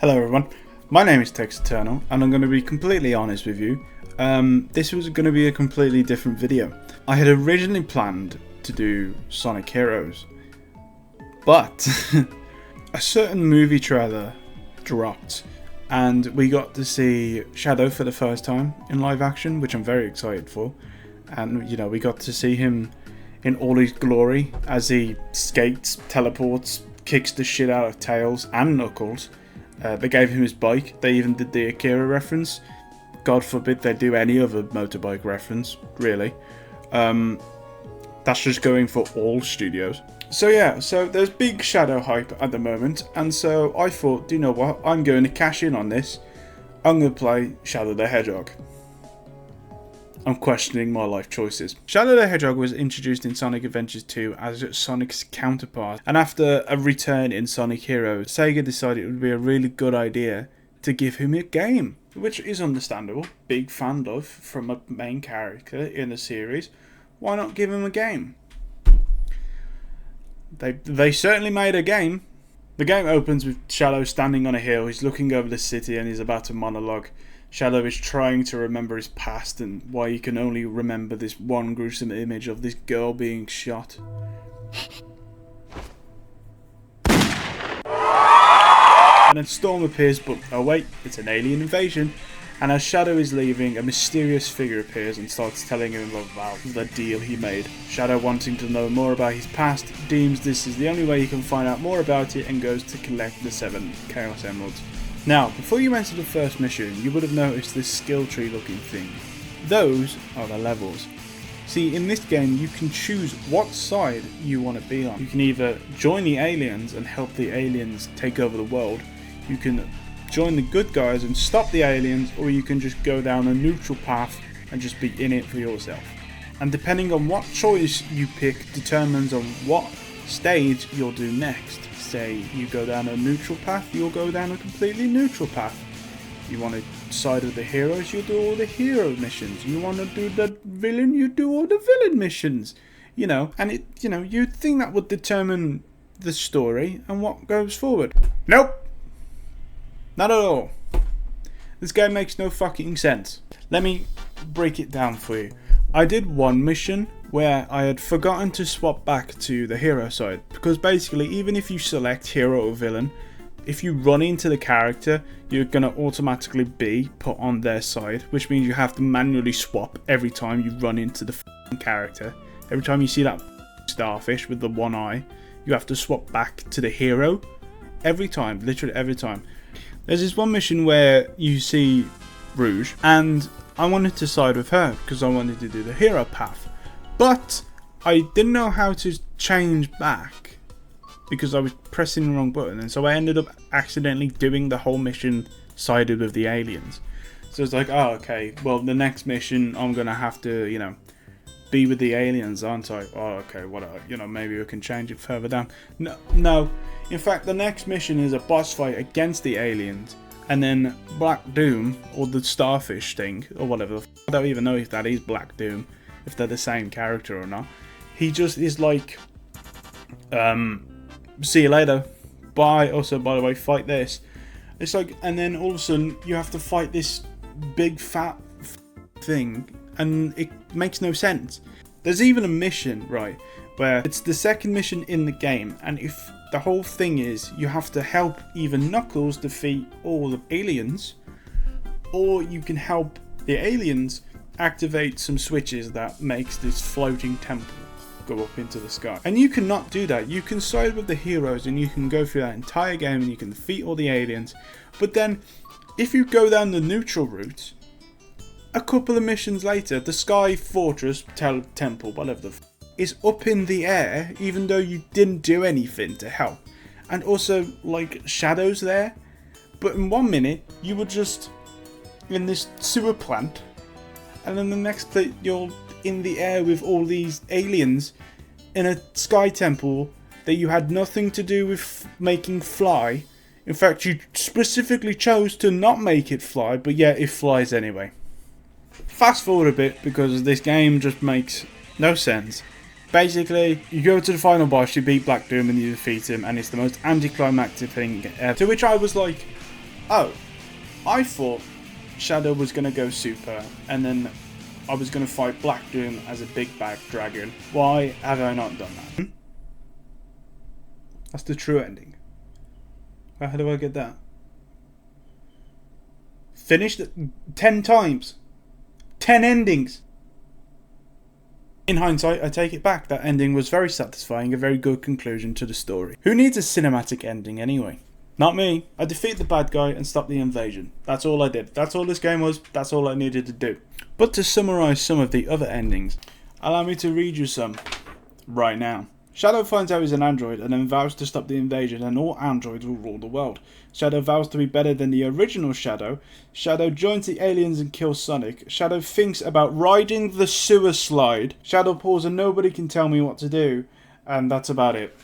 Hello everyone, my name is Tex Eternal and I'm going to be completely honest with you. This was going to be a completely different video. I had originally planned to do Sonic Heroes, but a certain movie trailer dropped and we got to see Shadow for the first time in live action, which I'm very excited for. And you know, we got to see him in all his glory as he skates, teleports, kicks the shit out of Tails and Knuckles. They gave him his bike. They even did the Akira reference. God forbid they do any other motorbike reference, really. That's just going for all studios. So yeah, so there's big Shadow hype at the moment, and so I thought, do you know what? I'm going to cash in on this. I'm going to play Shadow the Hedgehog. I'm questioning my life choices. Shadow the Hedgehog was introduced in Sonic Adventures 2 as Sonic's counterpart, and after a return in Sonic Heroes, Sega decided it would be a really good idea to give him a game, which is understandable. Big fan love from a main character in the series. Why not give him a game? They certainly made a game. The game opens with Shadow standing on a hill. He's looking over the city and he's about to monologue. Shadow is trying to remember his past and why he can only remember this one gruesome image of this girl being shot. And then Storm appears, but oh wait, it's an alien invasion. And as Shadow is leaving, a mysterious figure appears and starts telling him about the deal he made. Shadow, wanting to know more about his past, deems this is the only way he can find out more about it and goes to collect the 7 Chaos Emeralds. Now, before you enter the first mission, you would have noticed this skill tree looking thing. Those are the levels. See, in this game you can choose what side you want to be on. You can either join the aliens and help the aliens take over the world, you can join the good guys and stop the aliens, or you can just go down a neutral path and just be in it for yourself. And depending on what choice you pick determines on what stage you'll do next. Say you go down a neutral path, you'll go down a completely neutral path. You want to side with the heroes, you'll do all the hero missions. You want to do the villain, you do all the villain missions. You know, and you'd think that would determine the story and what goes forward. Nope. Not at all. This game makes no fucking sense. Let me break it down for you. I did one mission where I had forgotten to swap back to the hero side, because basically even if you select hero or villain, if you run into the character, you're going to automatically be put on their side, which means you have to manually swap every time you run into the character. Every time you see that starfish with the one eye, you have to swap back to the hero. Every time, literally every time. There's this one mission where you see Rouge, and I wanted to side with her because I wanted to do the hero path. But I didn't know how to change back because I was pressing the wrong button, and so I ended up accidentally doing the whole mission sided with the aliens. So it's like, oh, okay, well, the next mission I'm gonna have to, be with the aliens, aren't I? Oh, okay, maybe we can change it further down. No. In fact, the next mission is a boss fight against the aliens, and then Black Doom, or the starfish thing, or whatever. I don't even know if that is Black Doom, if they're the same character or not. He just is like, see you later, bye. Also, by the way, fight this. It's like, and then all of a sudden you have to fight this big fat thing, and it makes no sense. There's even a mission, right, where it's the second mission in the game, and if the whole thing is you have to help either Knuckles defeat all the aliens, or you can help the aliens activate some switches that makes this floating temple go up into the sky. And you cannot do that. You can side with the heroes and you can go through that entire game and you can defeat all the aliens, but then if you go down the neutral route, a couple of missions later, the Sky Fortress Temple, whatever the is up in the air, even though you didn't do anything to help. And also, like, Shadow's there, but in 1 minute you were just in this sewer plant, and then the next plate you're in the air with all these aliens in a sky temple that you had nothing to do with making fly. In fact, you specifically chose to not make it fly, but yeah, it flies anyway. Fast forward a bit, because this game just makes no sense. Basically, you go to the final boss, you beat Black Doom and you defeat him, and it's the most anticlimactic thing ever. To which I was like, Oh, I thought Shadow was going to go super, and then I was going to fight Black Doom as a big bad dragon. Why have I not done that? That's the true ending. How do I get that? Finished it 10 times. 10 endings. In hindsight, I take it back. That ending was very satisfying, a very good conclusion to the story. Who needs a cinematic ending anyway? Not me. I defeat the bad guy and stop the invasion. That's all I did. That's all this game was. That's all I needed to do. But to summarise some of the other endings, allow me to read you some right now. Shadow finds out he's an android and then vows to stop the invasion, and all androids will rule the world. Shadow vows to be better than the original Shadow. Shadow joins the aliens and kills Sonic. Shadow thinks about riding the sewer slide. Shadow pulls a nobody can tell me what to do. And that's about it.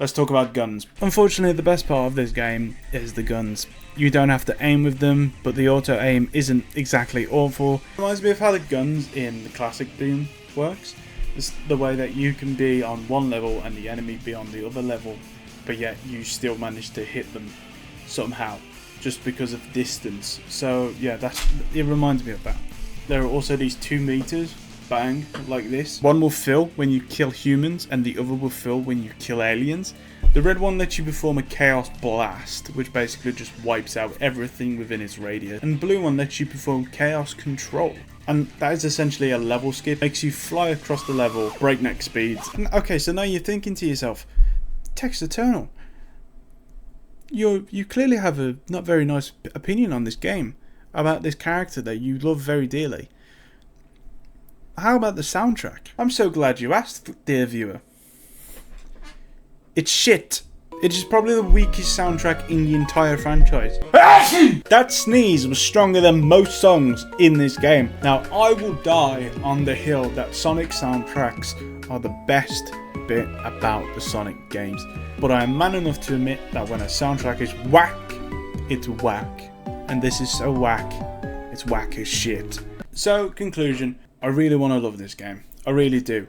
Let's talk about guns. Unfortunately, the best part of this game is the guns. You don't have to aim with them, but the auto aim isn't exactly awful. Reminds me of how the guns in the classic Doom works. It's the way that you can be on one level and the enemy be on the other level, but yet you still manage to hit them somehow, just because of distance. So yeah, it reminds me of that. There are also these 2 meters, bang, like this. One will fill when you kill humans, and the other will fill when you kill aliens. The red one lets you perform a chaos blast, which basically just wipes out everything within its radius. And the blue one lets you perform chaos control. And that is essentially a level skip. Makes you fly across the level, breakneck speeds. And okay, so now you're thinking to yourself, Text Eternal, you clearly have a not very nice opinion on this game, about this character that you love very dearly. How about the soundtrack? I'm so glad you asked, dear viewer. It's shit. It is probably the weakest soundtrack in the entire franchise. That sneeze was stronger than most songs in this game. Now, I will die on the hill that Sonic soundtracks are the best bit about the Sonic games. But I am man enough to admit that when a soundtrack is whack, it's whack. And this is so whack, it's whack as shit. So, conclusion, I really want to love this game. I really do.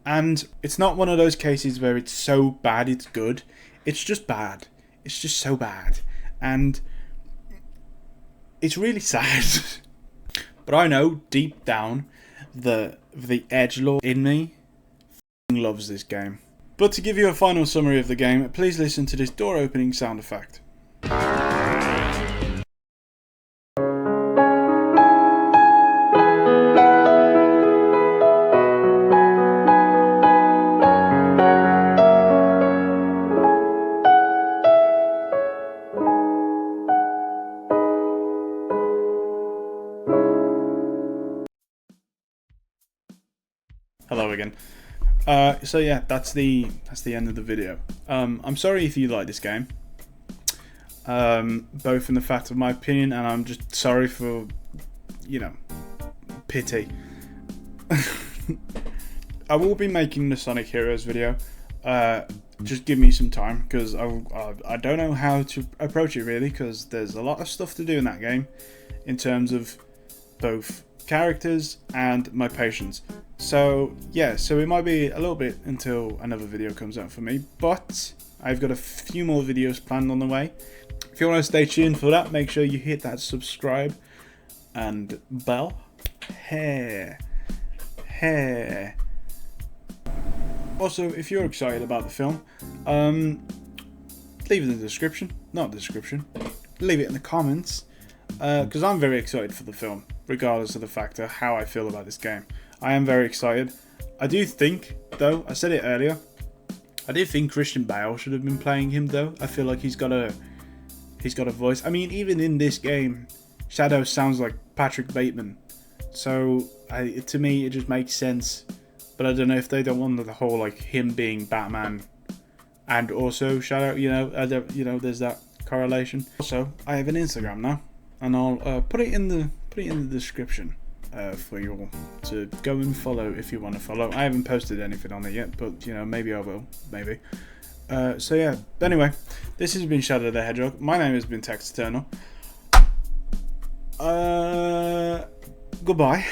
And it's not one of those cases where it's so bad it's good. It's just bad. It's just so bad. And it's really sad. But I know deep down the edgelord in me loves this game. But to give you a final summary of the game, please listen to this door opening sound effect. Hello again. So yeah, that's the end of the video. I'm sorry if you like this game, both in the fact of my opinion, and I'm just sorry for, pity. I will be making the Sonic Heroes video. Just give me some time, because I don't know how to approach it really, because there's a lot of stuff to do in that game, in terms of both characters and my patience. So yeah, so it might be a little bit until another video comes out for me, but I've got a few more videos planned on the way. If you want to stay tuned for that, make sure you hit that subscribe and bell. Also, if you're excited about the film, leave it in the description. Not the description. Leave it in the comments, because I'm very excited for the film, regardless of the fact of how I feel about this game. I am very excited. I do think, though, I said it earlier, I do think Christian Bale should have been playing him, though. I feel like he's got a voice. I mean, even in this game, Shadow sounds like Patrick Bateman. So, to me, it just makes sense. But I don't know if they don't want the whole, like, him being Batman and also Shadow, there's that correlation. Also, I have an Instagram now, and I'll put it in the description. For you all to go and follow if you want to follow. I haven't posted anything on it yet, but maybe I will, maybe. So yeah, anyway, this has been Shadow the Hedgehog. My name has been Text Eternal. Goodbye.